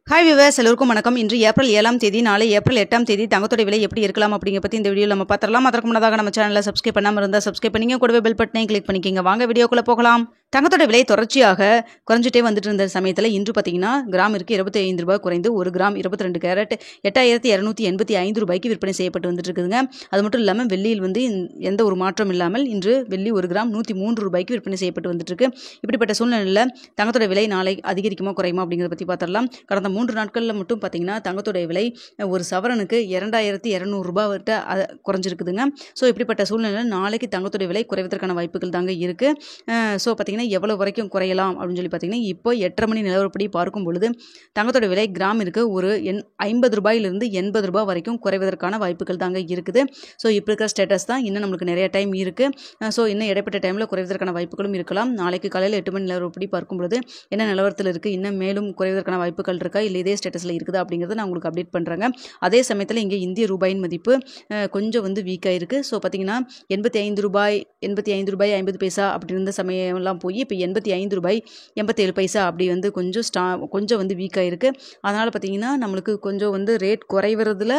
Hi viewers, எல்லோருக்கும் வணக்கம். இன்று ஏப்ரல் 7ஆம் தேதி, நாளை ஏப்ரல் 8ஆம் தேதி தங்கத்தோட விலை எப்படி இருக்கலாம் அப்படிங்கிற பற்றி இந்த வீடியோ நம்ம பார்த்துடலாம். அதற்கு முன்னதாக நம்ம சேனலில் சப்ஸ்கிரைப் பண்ணாமல் இருந்தால் சப்ஸ்கிரைப் பண்ணிங்க, கூடவே பெல் பட்டனையும் கிளிக் பண்ணிக்கிங்க. வாங்க வீடியோக்குள்ளே போகலாம். தங்கத்தோட விலை தொடர்ச்சியாக குறைஞ்சிட்டே வந்துட்டு இருந்த சமயத்தில் இன்று பார்த்தீங்கன்னா கிராமிற்கு 25 ரூபாய் குறைந்து 1 கிராம் 22 கேரட் 8285 ரூபாய்க்கு விற்பனை செய்யப்பட்டு வந்துட்டு இருக்குதுங்க. அது மட்டும் இல்லாமல் வெள்ளியில் வந்து எந்த ஒரு மாற்றம் இல்லாமல் இன்று வெள்ளி 1 கிராம் 103 ரூபாய்க்கு விற்பனை செய்யப்பட்டு வந்துட்டு இருக்கு. இப்படிப்பட்ட சூழ்நிலையில் தங்கத்தோட விலை நாளை அதிகரிக்குமா குறையுமா அப்படிங்கிறத பற்றி பார்த்துடலாம். கடந்த 3 நாட்களில் மட்டும் பார்த்தீங்கன்னா தங்கத்தோடைய விலை ஒரு சவரனுக்கு 2200 ரூபாய் விட்ட குறைஞ்சிருக்குதுங்க. ஸோ இப்படிப்பட்ட சூழ்நிலையில் நாளைக்கு தங்கத்தோடைய விலை குறைவதற்கான வாய்ப்புகள் தாங்க இருக்குது. ஸோ பார்த்தீங்கன்னா எவ்வளோ வரைக்கும் குறையலாம் அப்படின்னு சொல்லி பார்த்தீங்கன்னா இப்போ 8:30 மணி நிலவரப்படி பார்க்கும் பொழுது தங்கத்தோட விலை கிராமிற்கு ஒரு 50 ரூபாயிலிருந்து 80 ரூபாய் வரைக்கும் குறைவதற்கான வாய்ப்புகள் தாங்க இருக்குது. ஸோ இப்போ இருக்கிற ஸ்டேட்டஸ் தான். இன்னும் நம்மளுக்கு நிறைய டைம் இருக்குது. ஸோ இன்னும் இடைப்பட்ட டைமில் குறைவதற்கான வாய்ப்புகளும் இருக்கலாம். நாளைக்கு காலையில் 8 மணி நிலவரப்படி பார்க்கும் பொழுது என்ன நிலவரத்தில் இருக்குது, இன்னும் மேலும் குறைவதற்கான வாய்ப்புகள் இருக்கா, இல்லை இதே ஸ்டேட்டஸில் இருக்குதா அப்படிங்கிறத நான் உங்களுக்கு அப்டேட் பண்ணுறேங்க. அதே சமயத்தில் இங்கே இந்திய ரூபாயின் மதிப்பு கொஞ்சம் வந்து வீக்காக இருக்குது. ஸோ பார்த்தீங்கன்னா 85 ரூபாய் 50 பைசா அப்படி இருந்த சமயம்லாம் போய் இப்போ 85 ரூபாய் 87 பைசா அப்படி வந்து கொஞ்சம் வந்து வீக்காக இருக்குது. அதனால் பார்த்தீங்கன்னா நம்மளுக்கு கொஞ்சம் வந்து ரேட் குறைவதில்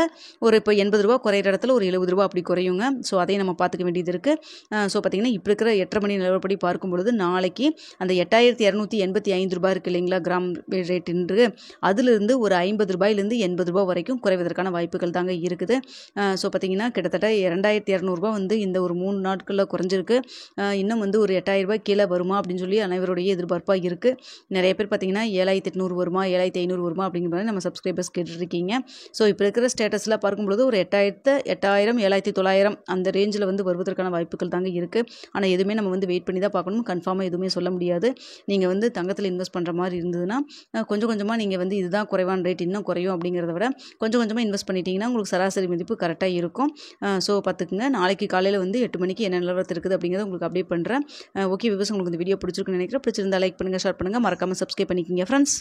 ஒரு இப்போ 80 ரூபா குறையிற இடத்துல ஒரு 70 ரூபா அப்படி குறையுங்க. ஸோ அதையும் நம்ம பார்த்துக்க வேண்டியது இருக்குது. ஸோ பார்த்தீங்கன்னா இப்போ இருக்கிற 8:30 மணி நிலவரப்படி பார்க்கும் பொழுது நாளைக்கு அந்த 8285 ரூபாய் இருக்குது இல்லைங்களா கிராம் ரேட் இன்று, அதிலிருந்து ஒரு 50 ரூபாயிலிருந்து 80 ரூபாய் வரைக்கும் குறைவதற்கான வாய்ப்புகள் தாங்க இருக்குது. ஸோ பார்த்தீங்கன்னா கிட்டத்தட்ட 2200 ரூபாய் வந்து இந்த ஒரு 3 நாட்களில் குறைஞ்சிருக்கு. இன்னும் வந்து ஒரு 8000 ரூபாய் கீழே வருமா அப்படின்னு சொல்லி அனைவருடைய எதிர்பார்ப்பாக இருக்குது. நிறைய பேர் பார்த்தீங்கன்னா 7800 வருமா 7500 வருமா அப்படிங்கிற மாதிரி நம்ம சப்ஸ்கிரைபர்ஸ் கேட்டுருக்கீங்க. ஸோ இப்போ இருக்கிற ஸ்டேட்டஸில் பார்க்கும்பொழுது ஒரு 8000 7900 அந்த ரேஞ்சில் வந்து வருவதற்கான வாய்ப்புகள் தாங்க இருக்குது. ஆனால் எதுவுமே நம்ம வந்து வெயிட் பண்ணி தான் பார்க்கணும். கன்ஃபார்மாக எதுவுமே சொல்ல முடியாது. நீங்கள் வந்து தங்கத்தில் இன்வெஸ்ட் பண்ணுற மாதிரி இருந்ததுன்னா கொஞ்சம் கொஞ்சமாக நீங்கள் வந்து இதுதான் குறைவான ரேட் இன்னும் குறையும் அப்படிங்கிறத விட கொஞ்சம் கொஞ்சமாக இன்வெஸ்ட் பண்ணிட்டீங்கன்னா உங்களுக்கு சராசரி மதிப்பு கரெக்டாக இருக்கும். ஸோ பார்த்துக்குங்க. நாளைக்கு காலையில் வந்து 8 மணிக்கு என்ன நிலவரத்தில் இருக்குது அப்படிங்கிறத உங்களுக்கு அப்டேட் பண்ணுறேன். ஓகே வியூவர்ஸ், உங்களுக்கு இந்த வீடியோ பிடிச்சிருக்குன்னு நினைக்கிறேன். பிடிச்சிருந்தா லைக் பண்ணுங்கள், ஷேர் பண்ணுங்கள், மறக்காமல் சப்ஸ்கிரைப் பண்ணிக்கிங்க ஃப்ரெண்ட்ஸ்.